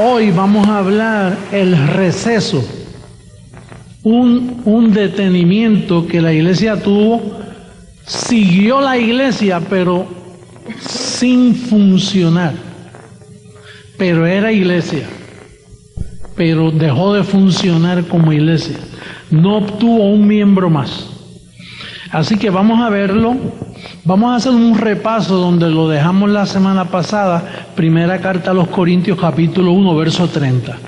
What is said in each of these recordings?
Hoy vamos a hablar el receso, un detenimiento que la iglesia tuvo. Siguió la iglesia, pero sin funcionar. Pero era iglesia, pero dejó de funcionar como iglesia. No obtuvo un miembro más. Así que vamos a verlo. Vamos a hacer un repaso donde lo dejamos la semana pasada, primera carta a los Corintios, capítulo 1, verso 30.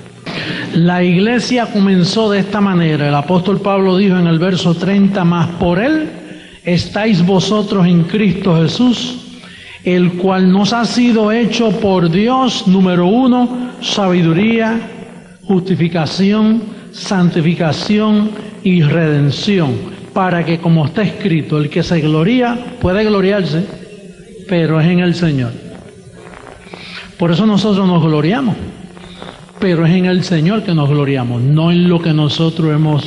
La iglesia comenzó de esta manera. El apóstol Pablo dijo en el verso 30, mas por él estáis vosotros en Cristo Jesús, el cual nos ha sido hecho por Dios, número 1, sabiduría, justificación, santificación y redención, para que, como está escrito, el que se gloría puede gloriarse, pero es en el Señor. Por eso nosotros nos gloriamos, pero es en el Señor que nos gloriamos, no en lo que nosotros hemos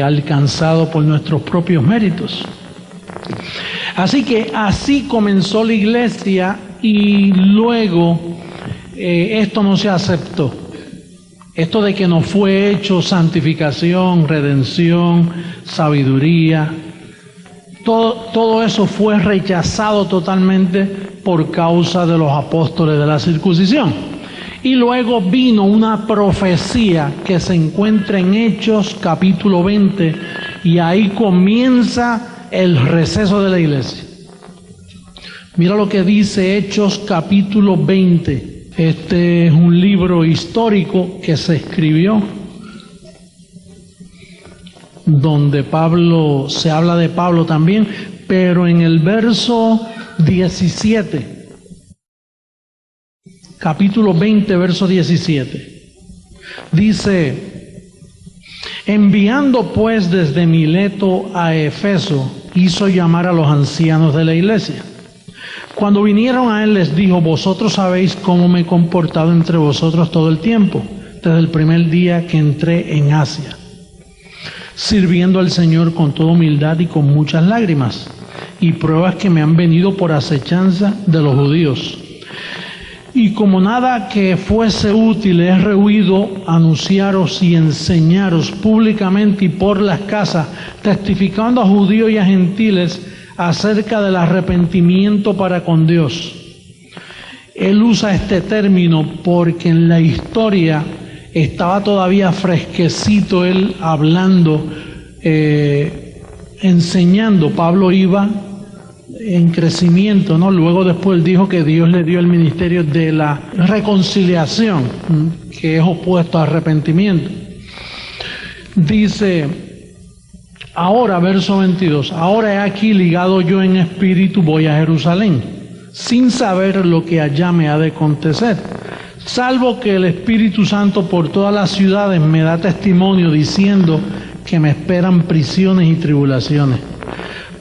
alcanzado por nuestros propios méritos. Así que así comenzó la iglesia y luego esto no se aceptó. Esto de que nos fue hecho santificación, redención, sabiduría, todo eso fue rechazado totalmente por causa de los apóstoles de la circuncisión. Y luego vino una profecía que se encuentra en Hechos capítulo 20 y ahí comienza el receso de la iglesia. Mira lo que dice Hechos capítulo 20. Este es un libro histórico que se escribió donde Pablo, se habla de Pablo también, pero en el verso 17, capítulo 20, verso 17, dice: enviando pues desde Mileto a Efeso, hizo llamar a los ancianos de la iglesia. Cuando vinieron a él les dijo: vosotros sabéis cómo me he comportado entre vosotros todo el tiempo, desde el primer día que entré en Asia, sirviendo al Señor con toda humildad y con muchas lágrimas, y pruebas que me han venido por acechanza de los judíos. Y como nada que fuese útil, he rehuido anunciaros y enseñaros públicamente y por las casas, testificando a judíos y a gentiles acerca del arrepentimiento para con Dios. Él usa este término porque en la historia estaba todavía fresquecito él hablando, enseñando. Pablo iba en crecimiento, ¿no? Luego después él dijo que Dios le dio el ministerio de la reconciliación, que es opuesto a arrepentimiento. Dice: ahora, verso 22, ahora he aquí ligado yo en espíritu, voy a Jerusalén, sin saber lo que allá me ha de acontecer, salvo que el Espíritu Santo por todas las ciudades me da testimonio diciendo que me esperan prisiones y tribulaciones.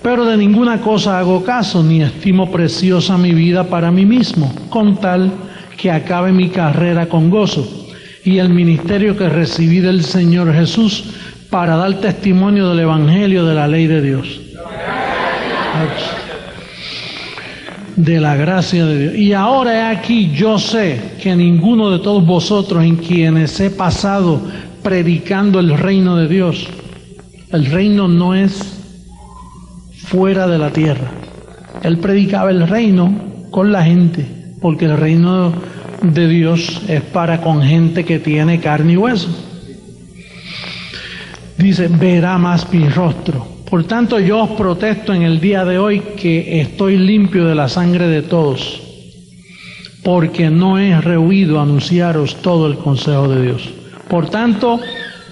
Pero de ninguna cosa hago caso, ni estimo preciosa mi vida para mí mismo, con tal que acabe mi carrera con gozo y el ministerio que recibí del Señor Jesús, para dar testimonio del Evangelio de la ley de Dios. De la gracia de Dios. Y ahora he aquí, yo sé que ninguno de todos vosotros en quienes he pasado predicando el reino de Dios, el reino no es fuera de la tierra. Él predicaba el reino con la gente, porque el reino de Dios es para con gente que tiene carne y hueso. Dice: verá más mi rostro. Por tanto, yo os protesto en el día de hoy que estoy limpio de la sangre de todos, porque no he rehuido anunciaros todo el consejo de Dios. Por tanto,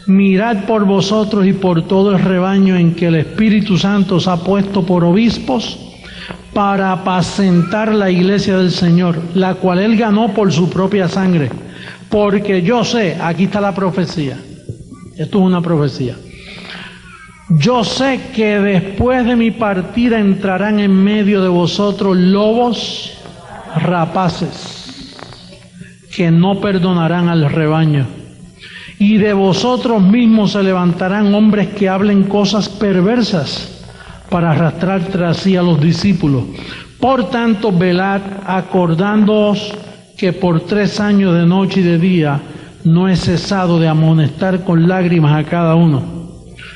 mirad por vosotros y por todo el rebaño en que el Espíritu Santo os ha puesto por obispos, para apacentar la iglesia del Señor, la cual Él ganó por su propia sangre. Porque yo sé, aquí está la profecía. Esto es una profecía. Yo sé que después de mi partida entrarán en medio de vosotros lobos rapaces, que no perdonarán al rebaño. Y de vosotros mismos se levantarán hombres que hablen cosas perversas para arrastrar tras sí a los discípulos. Por tanto, velad, acordándoos que por 3 años de noche y de día no he cesado de amonestar con lágrimas a cada uno.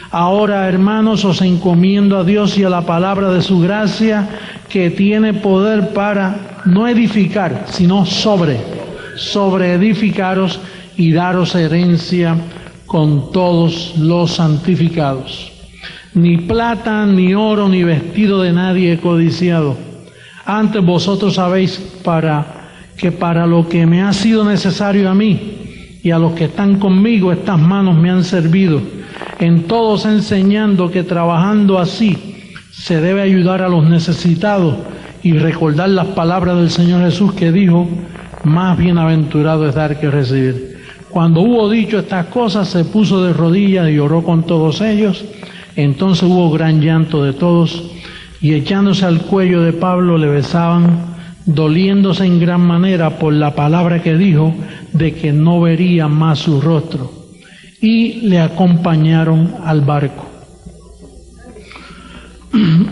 Ahora, hermanos, os encomiendo a Dios y a la palabra de su gracia, que tiene poder para no edificar, sino sobre edificaros y daros herencia con todos los santificados. Ni plata, ni oro, ni vestido de nadie he codiciado. Antes vosotros sabéis que para lo que me ha sido necesario a mí y a los que están conmigo, estas manos me han servido, en todos enseñando que trabajando así se debe ayudar a los necesitados y recordar las palabras del Señor Jesús, que dijo: más bienaventurado es dar que recibir. Cuando hubo dicho estas cosas, se puso de rodillas y oró con todos ellos. Entonces hubo gran llanto de todos, y echándose al cuello de Pablo le besaban, doliéndose en gran manera por la palabra que dijo, de que no verían más su rostro, y le acompañaron al barco.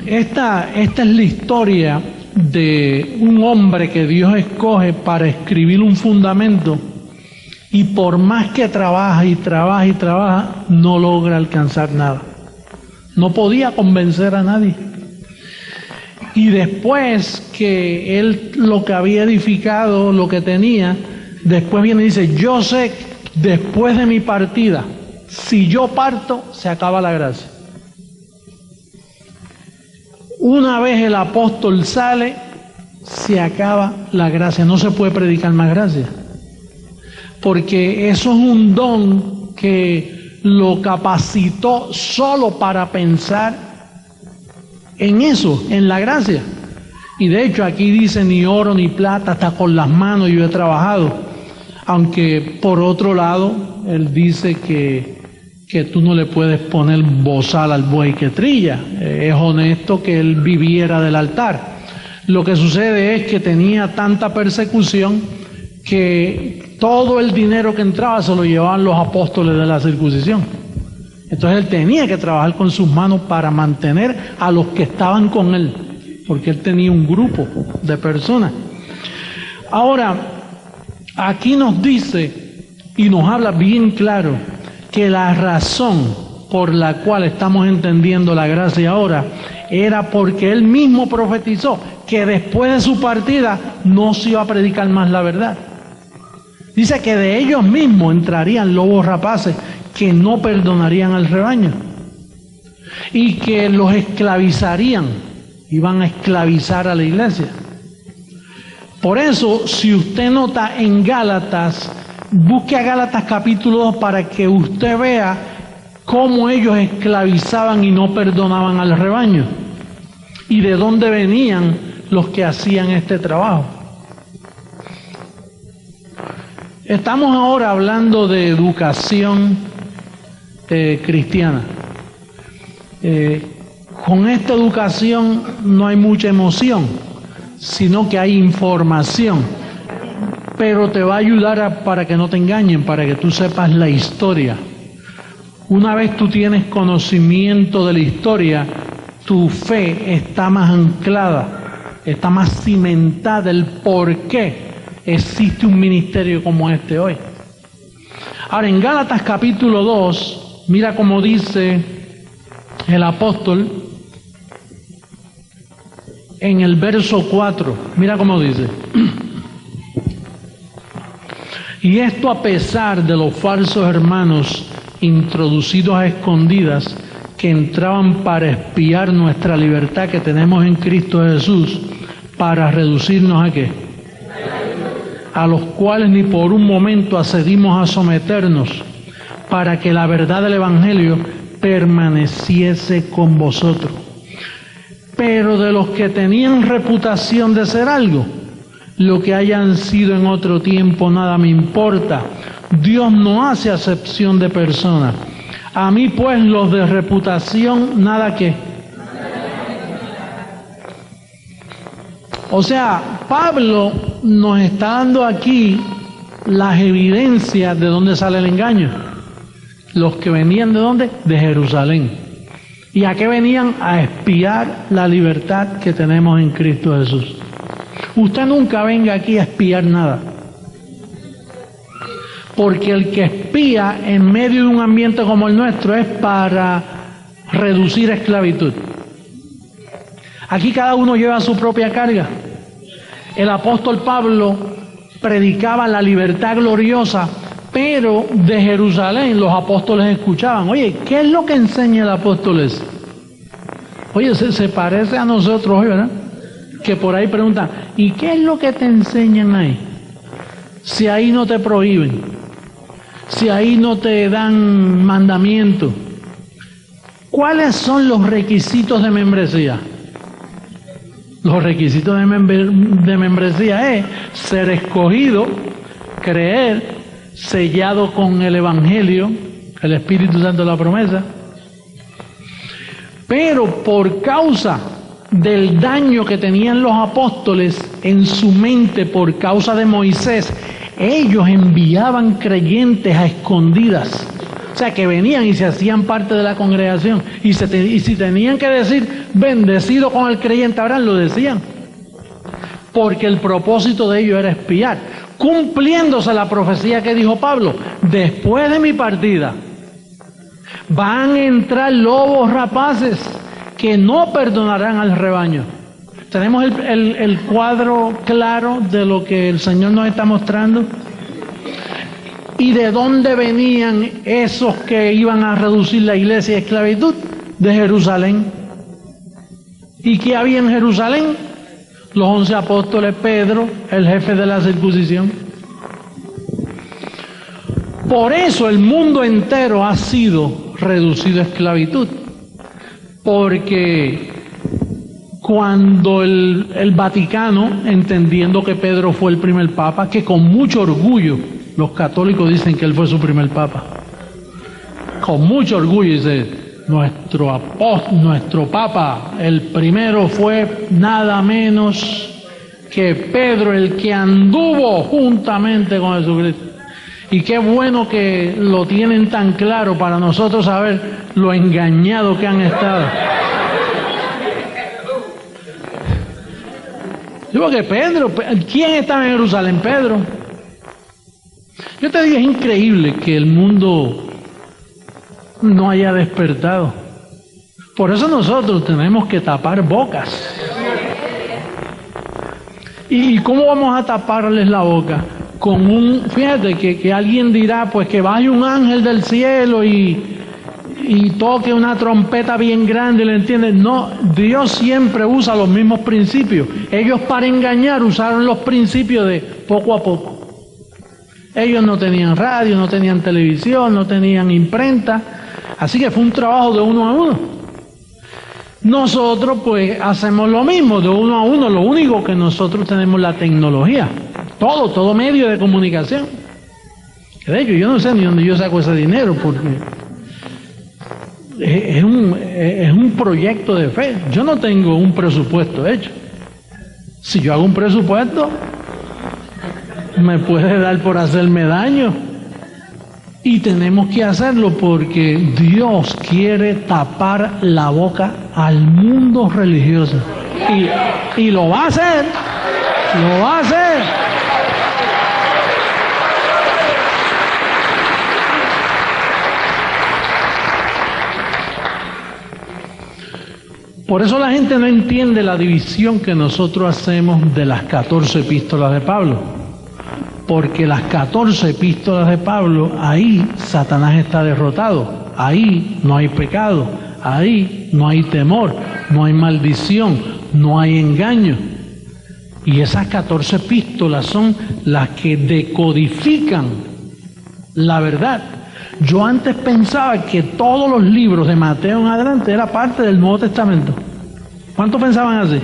Esta es la historia de un hombre que Dios escoge para escribir un fundamento, y por más que trabaja y trabaja y trabaja, no logra alcanzar nada. No podía convencer a nadie. Y después que él lo que había edificado, lo que tenía, después viene y dice: yo sé, después de mi partida, si yo parto, se acaba la gracia. Una vez el apóstol sale, se acaba la gracia. No se puede predicar más gracia, porque eso es un don que lo capacitó solo para pensar en eso, en la gracia. Y de hecho aquí dice: ni oro ni plata, hasta con las manos yo he trabajado. Aunque por otro lado, él dice que tú no le puedes poner bozal al buey que trilla. Es honesto que él viviera del altar. Lo que sucede es que tenía tanta persecución que todo el dinero que entraba se lo llevaban los apóstoles de la circuncisión. Entonces él tenía que trabajar con sus manos para mantener a los que estaban con él, porque él tenía un grupo de personas. Ahora, aquí nos dice y nos habla bien claro que la razón por la cual estamos entendiendo la gracia ahora era porque él mismo profetizó que después de su partida no se iba a predicar más la verdad. Dice que de ellos mismos entrarían lobos rapaces que no perdonarían al rebaño, y que los esclavizarían, iban a esclavizar a la iglesia. Por eso, si usted nota en Gálatas, busque a Gálatas capítulo 2 para que usted vea cómo ellos esclavizaban y no perdonaban al rebaño, y de dónde venían los que hacían este trabajo. Estamos ahora hablando de educación cristiana. Con esta educación no hay mucha emoción, sino que hay información, pero te va a ayudar para que no te engañen, para que tú sepas la historia. Una vez tú tienes conocimiento de la historia, tu fe está más anclada, está más cimentada el por qué existe un ministerio como este hoy. Ahora, en Gálatas capítulo 2, mira cómo dice el apóstol en el verso 4, mira cómo dice: y esto a pesar de los falsos hermanos introducidos a escondidas, que entraban para espiar nuestra libertad que tenemos en Cristo Jesús, para reducirnos ¿a qué? A los cuales ni por un momento accedimos a someternos, para que la verdad del Evangelio permaneciese con vosotros. Pero de los que tenían reputación de ser algo, lo que hayan sido en otro tiempo, nada me importa. Dios no hace acepción de personas. A mí pues los de reputación, nada que. O sea, Pablo nos está dando aquí las evidencias de dónde sale el engaño. Los que venían ¿de dónde? De Jerusalén. ¿Y a qué venían? A espiar la libertad que tenemos en Cristo Jesús. Usted nunca venga aquí a espiar nada. Porque el que espía en medio de un ambiente como el nuestro es para reducir esclavitud. Aquí cada uno lleva su propia carga. El apóstol Pablo predicaba la libertad gloriosa, pero de Jerusalén los apóstoles escuchaban. Oye, ¿qué es lo que enseña el apóstol ese? Oye, se parece a nosotros hoy, ¿verdad? Que por ahí preguntan, ¿y qué es lo que te enseñan ahí? Si ahí no te prohíben, si ahí no te dan mandamientos, ¿cuáles son los requisitos de membresía? Los requisitos de membresía es ser escogido, creer, sellado con el Evangelio, el Espíritu Santo de la promesa. Pero por causa del daño que tenían los apóstoles en su mente por causa de Moisés, ellos enviaban creyentes a escondidas. O sea, que venían y se hacían parte de la congregación. Y si tenían que decir, bendecido con el creyente Abraham, lo decían. Porque el propósito de ellos era espiar. Cumpliéndose la profecía que dijo Pablo, después de mi partida, van a entrar lobos rapaces que no perdonarán al rebaño. Tenemos el cuadro claro de lo que el Señor nos está mostrando. ¿Y de dónde venían esos que iban a reducir la iglesia a esclavitud? De Jerusalén. ¿Y qué había en Jerusalén? Los 11 apóstoles, Pedro, el jefe de la circuncisión. Por eso el mundo entero ha sido reducido a esclavitud. Porque cuando el Vaticano, entendiendo que Pedro fue el primer papa, que con mucho orgullo los católicos dicen que él fue su primer papa, con mucho orgullo dice, nuestro papa, el primero fue nada menos que Pedro, el que anduvo juntamente con Jesucristo. Y qué bueno que lo tienen tan claro para nosotros saber lo engañados que han estado. Digo que Pedro, ¿quién estaba en Jerusalén? Pedro. Yo te digo, es increíble que el mundo no haya despertado. Por eso nosotros tenemos que tapar bocas. ¿Y cómo vamos a taparles la boca? Fíjate que alguien dirá, pues que vaya un ángel del cielo y toque una trompeta bien grande, ¿le entiendes? No, Dios siempre usa los mismos principios. Ellos para engañar usaron los principios de poco a poco. Ellos no tenían radio, no tenían televisión, no tenían imprenta, así que fue un trabajo de uno a uno. Nosotros pues hacemos lo mismo, de uno a uno, lo único que nosotros tenemos la tecnología, todo medio de comunicación. De hecho, yo no sé ni dónde yo saco ese dinero, porque es un proyecto de fe. Yo no tengo un presupuesto hecho. Si yo hago un presupuesto, me puede dar por hacerme daño. Y tenemos que hacerlo porque Dios quiere tapar la boca al mundo religioso. Y lo va a hacer. Lo va a hacer. Por eso la gente no entiende la división que nosotros hacemos de las 14 epístolas de Pablo. Porque las 14 epístolas de Pablo, ahí Satanás está derrotado, ahí no hay pecado, ahí no hay temor, no hay maldición, no hay engaño. Y esas 14 epístolas son las que decodifican la verdad. Yo antes pensaba que todos los libros de Mateo en adelante era parte del Nuevo Testamento. ¿Cuántos pensaban así?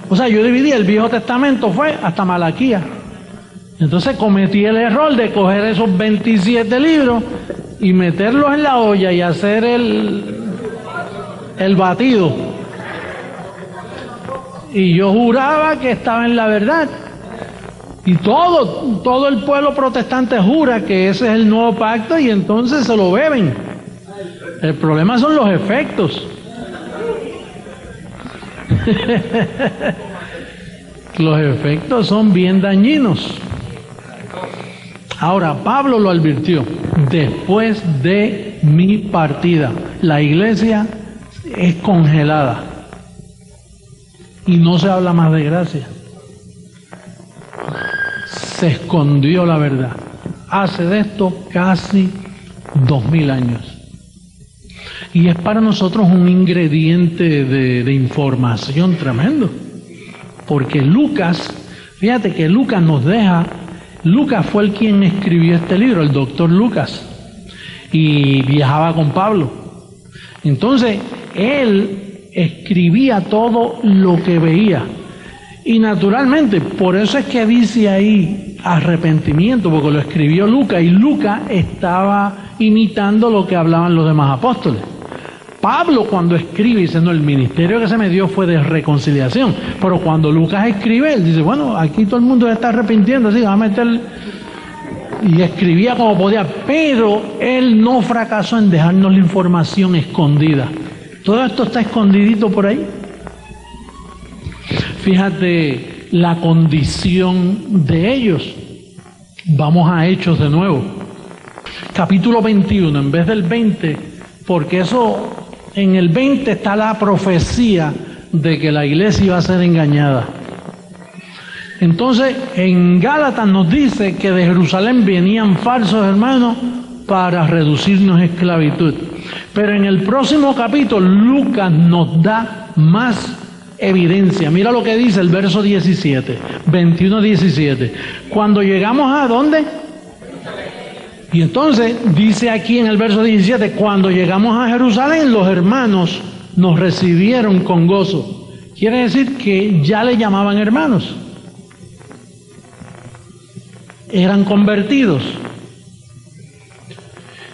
O sea, yo dividí el Viejo Testamento, fue hasta Malaquías. Entonces cometí el error de coger esos 27 libros y meterlos en la olla y hacer el batido. Y yo juraba que estaba en la verdad. Y todo el pueblo protestante jura que ese es el nuevo pacto y entonces se lo beben. El problema son los efectos. Los efectos son bien dañinos. Ahora, Pablo lo advirtió: después de mi partida, la iglesia es congelada y no se habla más de gracia. Se escondió la verdad. Hace de esto casi 2000 años. Y es para nosotros un ingrediente de información tremendo. Porque Lucas, fíjate que Lucas nos deja, Lucas fue el quien escribió este libro, el doctor Lucas, y viajaba con Pablo. Entonces, él escribía todo lo que veía. Y naturalmente, por eso es que dice ahí arrepentimiento, porque lo escribió Lucas, y Lucas estaba imitando lo que hablaban los demás apóstoles. Pablo, cuando escribe, dice: no, el ministerio que se me dio fue de reconciliación. Pero cuando Lucas escribe, él dice: bueno, aquí todo el mundo está arrepintiendo, así que va a meter. Y escribía como podía, pero él no fracasó en dejarnos la información escondida. Todo esto está escondidito por ahí. Fíjate la condición de ellos. Vamos a Hechos de nuevo. Capítulo 21, en vez del 20, porque eso, en el 20 está la profecía de que la iglesia iba a ser engañada. Entonces, en Gálatas nos dice que de Jerusalén venían falsos hermanos para reducirnos a esclavitud. Pero en el próximo capítulo, Lucas nos da más evidencia. Mira lo que dice el verso 17, 21-17. Cuando llegamos a ¿dónde? Y entonces dice aquí en el verso 17: cuando llegamos a Jerusalén, los hermanos nos recibieron con gozo. Quiere decir que ya le llamaban hermanos. Eran convertidos.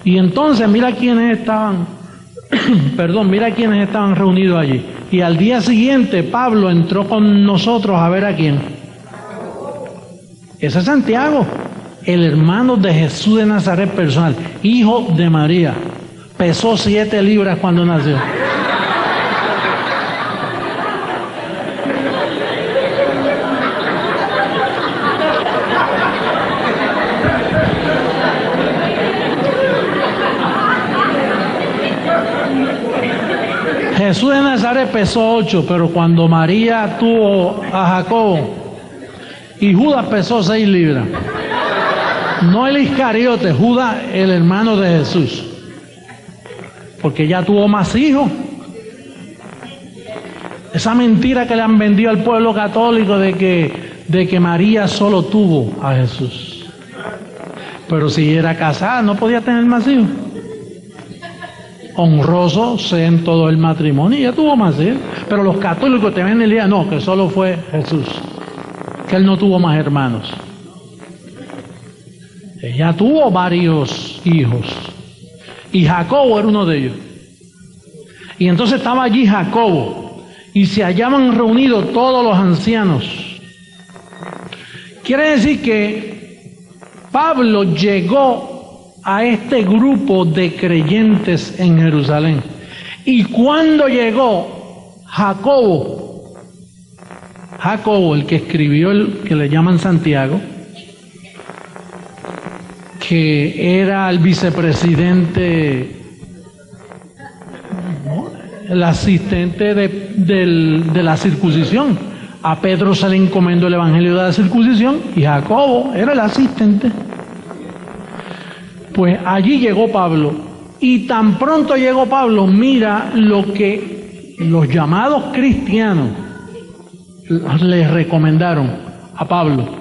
Y entonces mira quiénes estaban, mira quiénes estaban reunidos allí. Y al día siguiente Pablo entró con nosotros a ver a quién. Ese es Santiago, el hermano de Jesús de Nazaret personal, hijo de María. Pesó 7 libras cuando nació. Jesús de Nazaret pesó 8, pero cuando María tuvo a Jacobo y Judas pesó 6 libras. No el Iscariote, Judas, el hermano de Jesús, porque ya tuvo más hijos. Esa mentira que le han vendido al pueblo católico de que María solo tuvo a Jesús, pero si era casada no podía tener más hijos. Honroso sea en todo el matrimonio, y ya tuvo más hijos. Pero los católicos te ven el día, no, que solo fue Jesús, que él no tuvo más hermanos. Ella tuvo varios hijos y Jacobo era uno de ellos. Y entonces estaba allí Jacobo y se hallaban reunidos todos los ancianos. Quiere decir que Pablo llegó a este grupo de creyentes en Jerusalén. Y cuando llegó Jacobo, el que escribió el que le llaman Santiago, que era el vicepresidente, el asistente de la circuncisión. A Pedro se le encomendó el evangelio de la circuncisión y Jacobo era el asistente. Pues allí llegó Pablo, y tan pronto llegó Pablo, mira lo que los llamados cristianos le recomendaron a Pablo.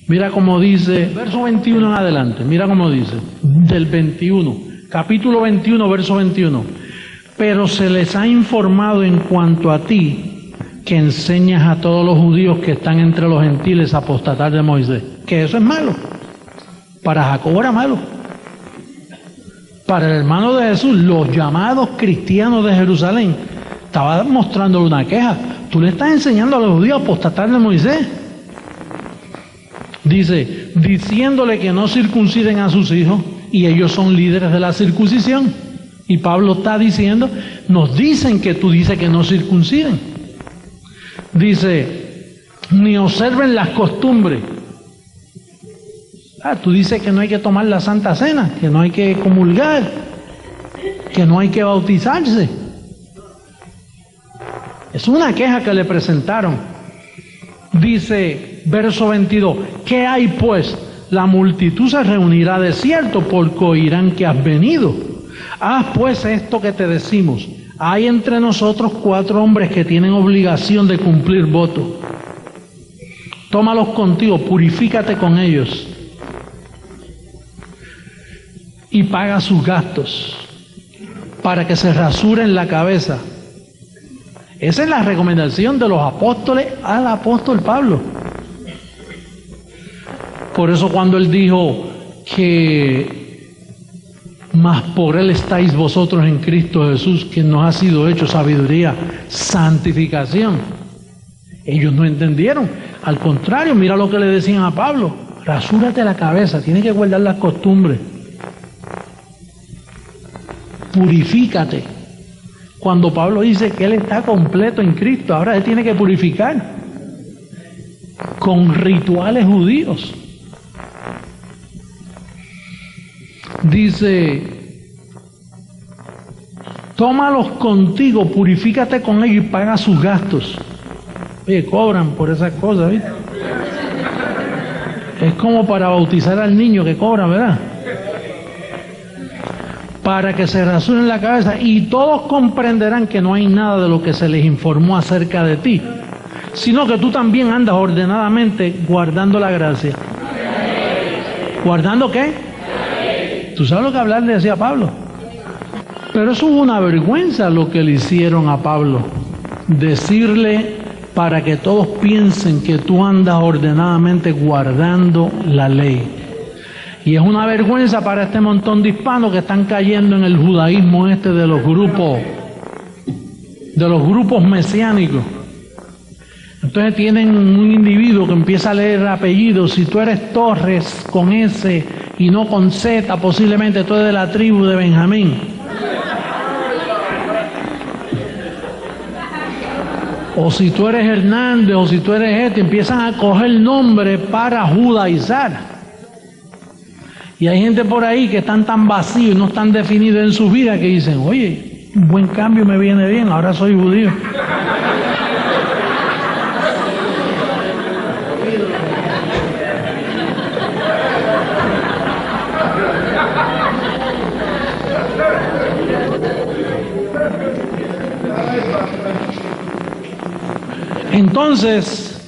Mira cómo dice, verso 21 en adelante, mira cómo dice, del 21, capítulo 21, verso 21. Pero se les ha informado en cuanto a ti, que enseñas a todos los judíos que están entre los gentiles a apostatar de Moisés, que eso es malo. Para Jacobo era malo. Para el hermano de Jesús, los llamados cristianos de Jerusalén, estaba mostrándole una queja. Tú le estás enseñando a los judíos a apostatar de Moisés. Dice, diciéndole que no circunciden a sus hijos, y ellos son líderes de la circuncisión. Y Pablo está diciendo, nos dicen que tú dices que no circunciden. Dice, ni observen las costumbres. Tú dices que no hay que tomar la Santa Cena, que no hay que comulgar, que no hay que bautizarse. Es una queja que le presentaron. Dice, verso 22, ¿qué hay pues? La multitud se reunirá de cierto, porque oirán que has venido. Haz pues esto que te decimos. Hay entre nosotros 4 hombres que tienen obligación de cumplir voto. Tómalos contigo, purifícate con ellos y paga sus gastos para que se rasuren la cabeza. Esa es la recomendación de los apóstoles al apóstol Pablo. Por eso cuando él dijo que mas por él estáis vosotros en Cristo Jesús, que nos ha sido hecho sabiduría, santificación, ellos no entendieron. Al contrario, mira lo que le decían a Pablo: rasúrate la cabeza, tienes que guardar las costumbres, purifícate. Cuando Pablo dice que él está completo en Cristo, ahora él tiene que purificar con rituales judíos. Dice, tómalos contigo, purifícate con ellos y paga sus gastos. Oye, cobran por esas cosas, ¿viste? Es como para bautizar al niño que cobran, ¿verdad? Para que se rasuren la cabeza, y todos comprenderán que no hay nada de lo que se les informó acerca de ti, sino que tú también andas ordenadamente guardando la gracia. ¿Guardando qué? ¿Tú sabes lo que hablar le decía a Pablo? Pero eso es una vergüenza lo que le hicieron a Pablo. Decirle para que todos piensen que tú andas ordenadamente guardando la ley. Y es una vergüenza para este montón de hispanos que están cayendo en el judaísmo de los grupos mesiánicos. Entonces tienen un individuo que empieza a leer apellidos. Si tú eres Torres con S y no con Z, posiblemente tú eres de la tribu de Benjamín. O si tú eres Hernández, o si tú eres empiezan a coger nombre para judaizar. Y hay gente por ahí que están tan vacíos y no están definidos en su vida que dicen, oye, un buen cambio me viene bien, ahora soy judío. Entonces,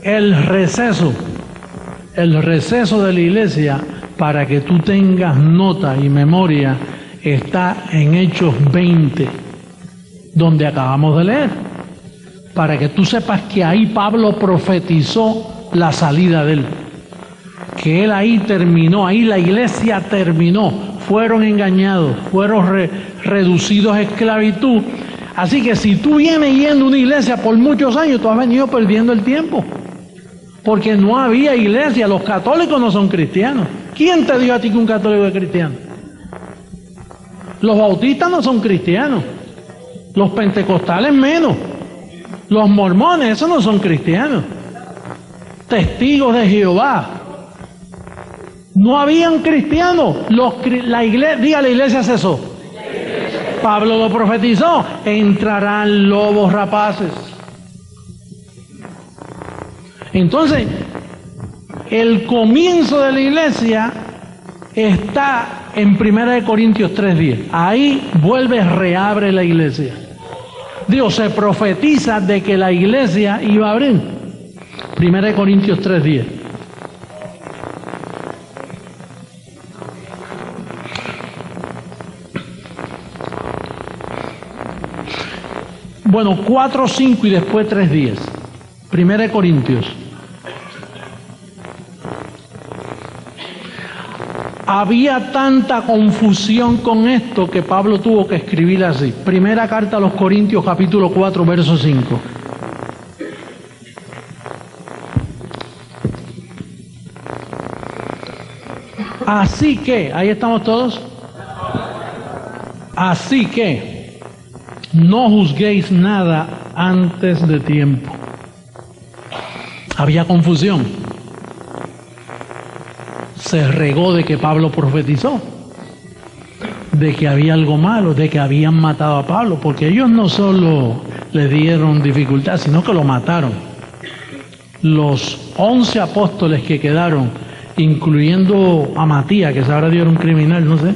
el receso de la iglesia, para que tú tengas nota y memoria, está en Hechos 20, donde acabamos de leer, para que tú sepas que ahí Pablo profetizó la salida de él, que él ahí terminó, ahí la iglesia terminó, fueron engañados, fueron reducidos a esclavitud. Así que si tú vienes yendo a una iglesia por muchos años, tú has venido perdiendo el tiempo, porque no había iglesia. Los católicos no son cristianos. ¿Quién te dijo a ti que un católico es cristiano? Los bautistas no son cristianos, los pentecostales menos, los mormones, esos no son cristianos, testigos de Jehová, no habían cristianos. La iglesia cesó. Pablo lo profetizó: entrarán lobos rapaces. Entonces, el comienzo de la iglesia está en 1 Corintios 3:10. Ahí reabre la iglesia. Dios se profetiza de que la iglesia iba a abrir. 1 Corintios 3:10. Bueno, 4:5 y después 3:10. 1 Corintios. Había tanta confusión con esto que Pablo tuvo que escribir así. Primera carta a los Corintios, capítulo 4, verso 5. Así que, ahí estamos todos. Así que, no juzguéis nada antes de tiempo. Había confusión. se regó de que Pablo profetizó, de que había algo malo, de que habían matado a Pablo, porque ellos no solo le dieron dificultad, sino que lo mataron. Los 11 apóstoles que quedaron, incluyendo a Matías, que sabrá Dios era un criminal, no sé,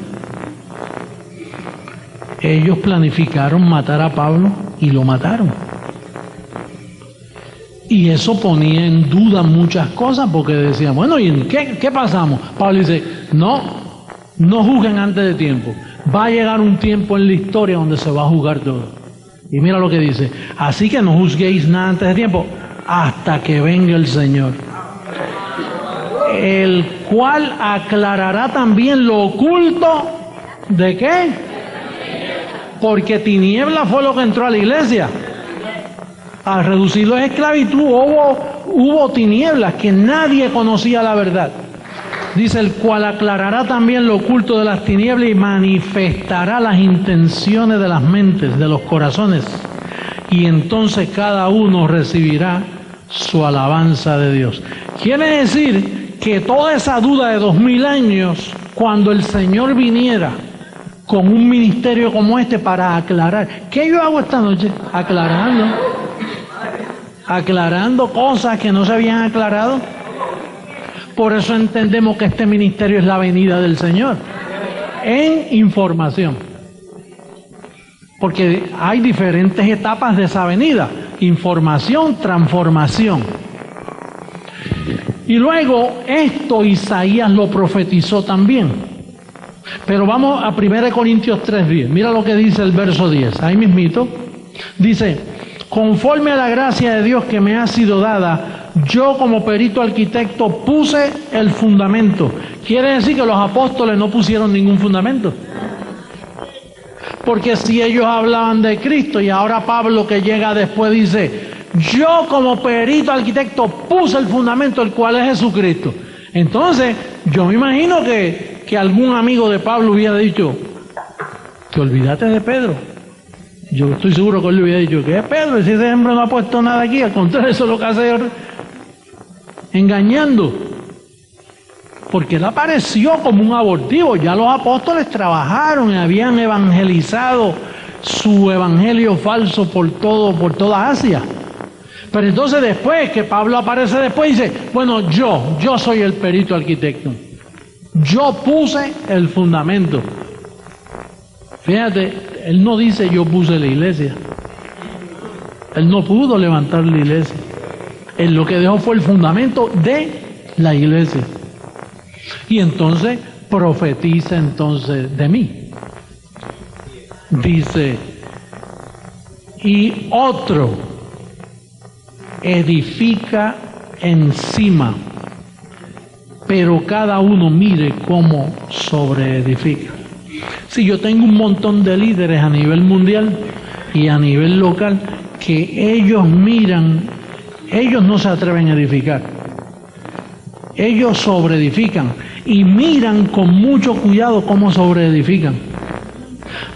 ellos planificaron matar a Pablo y lo mataron. Y eso ponía en duda muchas cosas, porque decían, bueno, ¿y en qué pasamos? Pablo dice, no juzguen antes de tiempo. Va a llegar un tiempo en la historia donde se va a juzgar todo. Y mira lo que dice, así que no juzguéis nada antes de tiempo, hasta que venga el Señor, el cual aclarará también lo oculto. ¿De qué? Porque tiniebla fue lo que entró a la iglesia. Al reducirlo a esclavitud hubo tinieblas, que nadie conocía la verdad. Dice, el cual aclarará también lo oculto de las tinieblas y manifestará las intenciones de las mentes, de los corazones. Y entonces cada uno recibirá su alabanza de Dios. Quiere decir que toda esa duda de 2000 años, cuando el Señor viniera con un ministerio como este para aclarar. ¿Qué yo hago esta noche? Aclarando cosas que no se habían aclarado. Por eso entendemos que este ministerio es la venida del Señor en información, porque hay diferentes etapas de esa venida: información, transformación. Y luego esto Isaías lo profetizó también. Pero vamos a 1 Corintios 3:10. Mira lo que dice el verso 10. Ahí mismito dice, conforme a la gracia de Dios que me ha sido dada, yo como perito arquitecto puse el fundamento. Quiere decir que los apóstoles no pusieron ningún fundamento. Porque si ellos hablaban de Cristo, y ahora Pablo, que llega después, dice, yo como perito arquitecto puse el fundamento, el cual es Jesucristo. Entonces, yo me imagino que algún amigo de Pablo hubiera dicho, te olvidaste de Pedro. Yo estoy seguro que él le hubiera dicho, ¿qué es Pedro? Si ese hombre no ha puesto nada aquí, al contrario, eso es lo que hace engañando. Porque él apareció como un abortivo. Ya los apóstoles trabajaron y habían evangelizado su evangelio falso por toda Asia. Pero entonces después, que Pablo aparece después, dice, bueno, yo soy el perito arquitecto. Yo puse el fundamento. Fíjate, él no dice yo puse la iglesia. Él no pudo levantar la iglesia. Él lo que dejó fue el fundamento de la iglesia. Y entonces profetiza entonces de mí. Dice, y otro edifica encima, pero cada uno mire cómo sobreedifica. Si yo tengo un montón de líderes a nivel mundial y a nivel local que ellos miran, ellos no se atreven a edificar, ellos sobreedifican y miran con mucho cuidado cómo sobreedifican.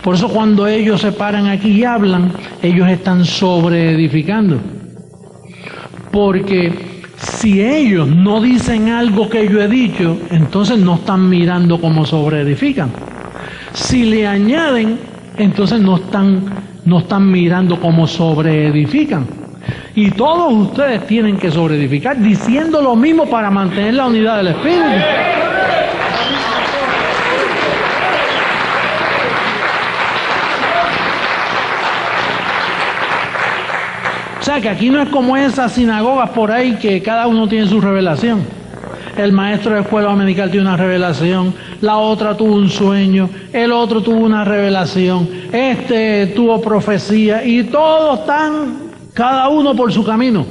Por eso cuando ellos se paran aquí y hablan, ellos están sobreedificando. Porque si ellos no dicen algo que yo he dicho, entonces no están mirando cómo sobreedifican. Si le añaden, entonces no están mirando cómo sobreedifican. Y todos ustedes tienen que sobreedificar diciendo lo mismo para mantener la unidad del Espíritu. O sea que aquí no es como esas sinagogas por ahí que cada uno tiene su revelación. El maestro de escuela dominical tiene una revelación, la otra tuvo un sueño, el otro tuvo una revelación, este tuvo profecía, y todos están, cada uno por su camino.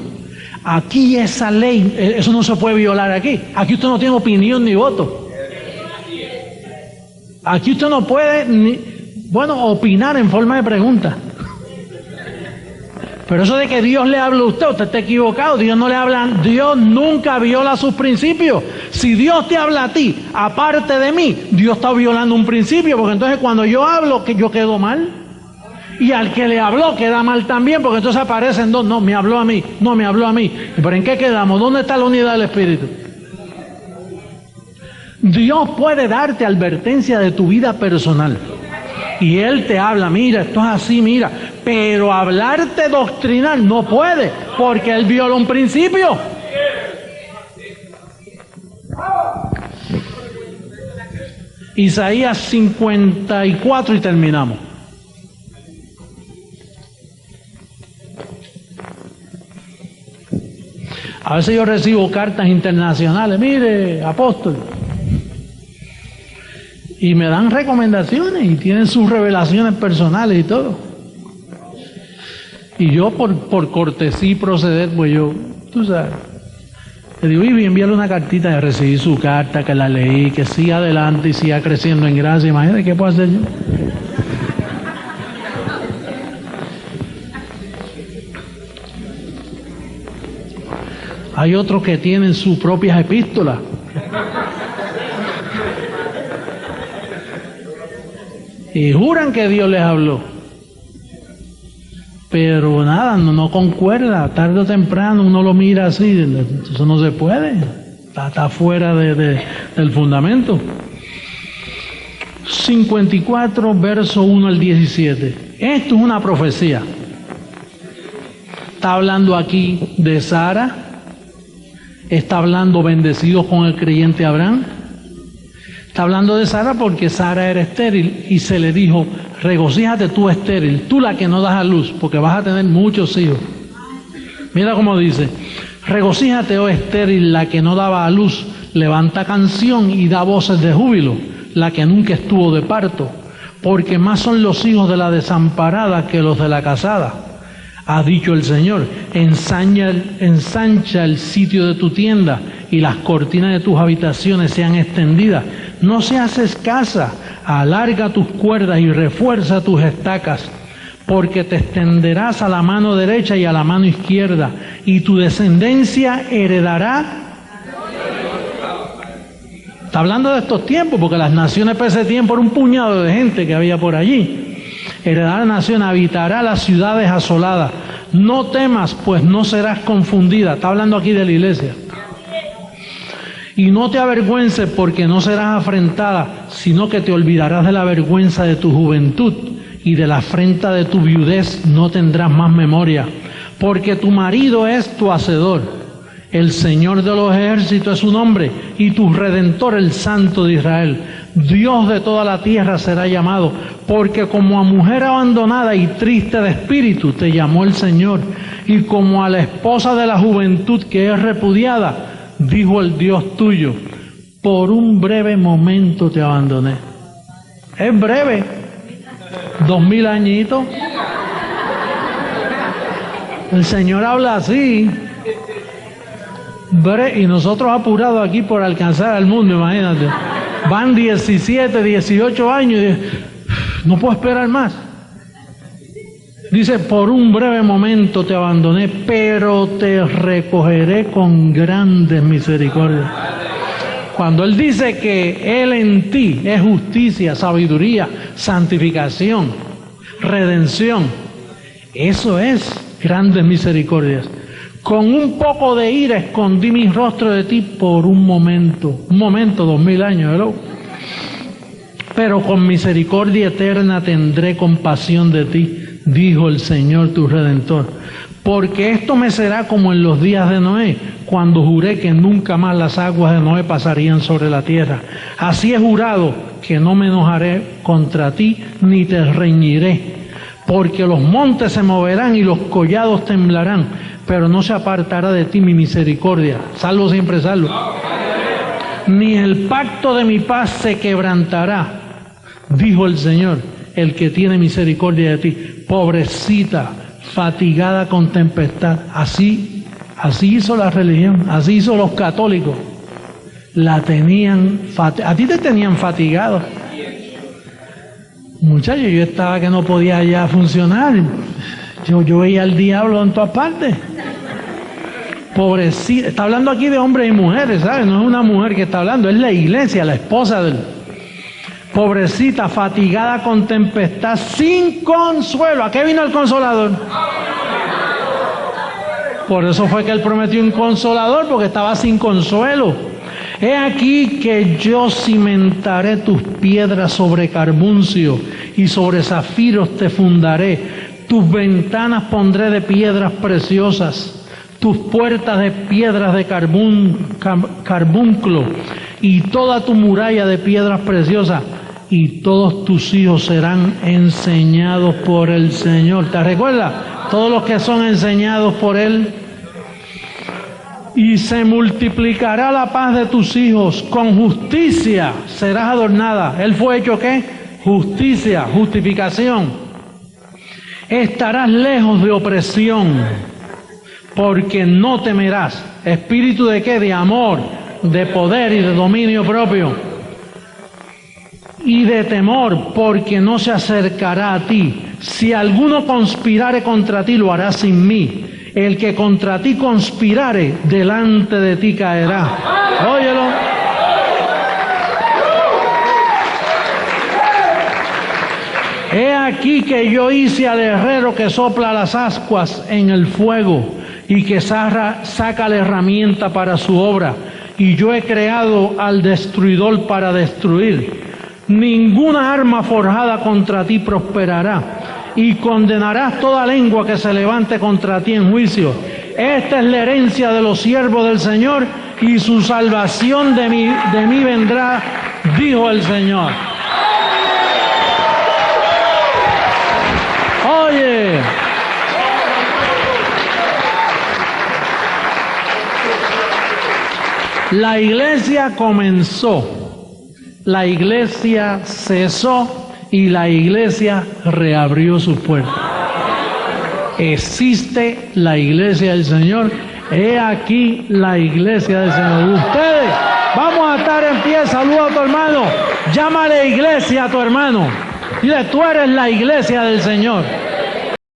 Aquí esa ley, eso no se puede violar aquí. Aquí usted no tiene opinión ni voto. Aquí usted no puede opinar en forma de pregunta. Pero eso de que Dios le habla a usted está equivocado. Dios no le habla, Dios nunca viola sus principios. Si Dios te habla a ti, aparte de mí, Dios está violando un principio, porque entonces cuando yo hablo, que yo quedo mal. Y al que le habló queda mal también, porque entonces aparecen dos, no, me habló a mí, no me habló a mí. ¿Pero en qué quedamos? ¿Dónde está la unidad del Espíritu? Dios puede darte advertencia de tu vida personal. Y Él te habla, mira, esto es así, mira. Pero hablarte doctrinal no puede, porque Él viola un principio. Isaías 54 y terminamos. A veces yo recibo cartas internacionales, mire, apóstol, y me dan recomendaciones y tienen sus revelaciones personales y todo. Y yo por cortesía y proceder, pues yo, tú sabes, le digo, y envíale una cartita, de recibí su carta, que la leí, que siga adelante y siga creciendo en gracia. Imagínate qué puedo hacer yo. Hay otros que tienen sus propias epístolas. Y juran que Dios les habló. Pero nada, no concuerda. Tarde o temprano uno lo mira así. Eso no se puede. Está fuera del fundamento. 54, verso 1 al 17. Esto es una profecía. Está hablando aquí de Sara. Está hablando bendecidos con el creyente Abraham. Está hablando de Sara porque Sara era estéril y se le dijo, regocíjate tú estéril, tú la que no das a luz, porque vas a tener muchos hijos. Mira cómo dice, regocíjate, oh estéril, la que no daba a luz, levanta canción y da voces de júbilo, la que nunca estuvo de parto, porque más son los hijos de la desamparada que los de la casada. Ha dicho el Señor, ensancha el sitio de tu tienda y las cortinas de tus habitaciones sean extendidas. No seas escasa, alarga tus cuerdas y refuerza tus estacas, porque te extenderás a la mano derecha y a la mano izquierda, y tu descendencia heredará. Está hablando de estos tiempos, porque las naciones para ese tiempo era un puñado de gente que había por allí. Heredará la nación, habitará las ciudades asoladas. No temas, pues no serás confundida. Está hablando aquí de la iglesia. Y no te avergüences, porque no serás afrentada, sino que te olvidarás de la vergüenza de tu juventud, y de la afrenta de tu viudez no tendrás más memoria. Porque tu marido es tu hacedor. El Señor de los ejércitos es su nombre, y tu Redentor el Santo de Israel. Dios de toda la tierra será llamado, porque como a mujer abandonada y triste de espíritu te llamó el Señor, y como a la esposa de la juventud que es repudiada, dijo el Dios tuyo, por un breve momento te abandoné. Es breve, 2000 añitos. El Señor habla así. Y nosotros apurados aquí por alcanzar al mundo, imagínate. Van 17, 18 años y no puedo esperar más. Dice, por un breve momento te abandoné, pero te recogeré con grandes misericordias. Cuando Él dice que Él en ti es justicia, sabiduría, santificación, redención, eso es grandes misericordias. Con un poco de ira escondí mi rostro de ti por un momento, 2000 años, ¿verdad? Pero con misericordia eterna tendré compasión de ti, dijo el Señor tu Redentor. Porque esto me será como en los días de Noé, cuando juré que nunca más las aguas de Noé pasarían sobre la tierra. Así he jurado que no me enojaré contra ti, ni te reñiré. Porque los montes se moverán y los collados temblarán, pero no se apartará de ti mi misericordia. Salvo siempre salvo. Ni el pacto de mi paz se quebrantará, dijo el Señor, el que tiene misericordia de ti. Pobrecita, fatigada con tempestad. Así hizo la religión, así hizo los católicos. La tenían, a ti te tenían fatigado. Muchachos, yo estaba que no podía ya funcionar. Yo veía al diablo en todas partes. Pobrecita, está hablando aquí de hombres y mujeres, ¿sabes? No es una mujer que está hablando, es la iglesia, la esposa del... Pobrecita, fatigada con tempestad, sin consuelo. ¿A qué vino el Consolador? Por eso fue que Él prometió un Consolador, porque estaba sin consuelo. He aquí que yo cimentaré tus piedras sobre carbuncio y sobre zafiros te fundaré. Tus ventanas pondré de piedras preciosas, tus puertas de piedras de carbunclo y toda tu muralla de piedras preciosas. Y todos tus hijos serán enseñados por el Señor. ¿Te recuerdas? Todos los que son enseñados por Él. Y se multiplicará la paz de tus hijos, con justicia serás adornada. Él fue hecho ¿qué? Justicia, justificación. Estarás lejos de opresión, porque no temerás. ¿Espíritu de qué? De amor, de poder y de dominio propio. Y de temor, porque no se acercará a ti. Si alguno conspirare contra ti, lo hará sin mí. El que contra ti conspirare, delante de ti caerá. Óyelo. He aquí que yo hice al herrero que sopla las ascuas en el fuego y que saca la herramienta para su obra. Y yo he creado al destruidor para destruir. Ninguna arma forjada contra ti prosperará. Y condenarás toda lengua que se levante contra ti en juicio. Esta es la herencia de los siervos del Señor, y su salvación de mí vendrá, dijo el Señor. Oye, la iglesia comenzó, la iglesia cesó, y la iglesia reabrió sus puertas. Existe la iglesia del Señor. He aquí la iglesia del Señor. Ustedes, vamos a estar en pie. Saluda a tu hermano. Llámale iglesia a tu hermano. Dile, tú eres la iglesia del Señor.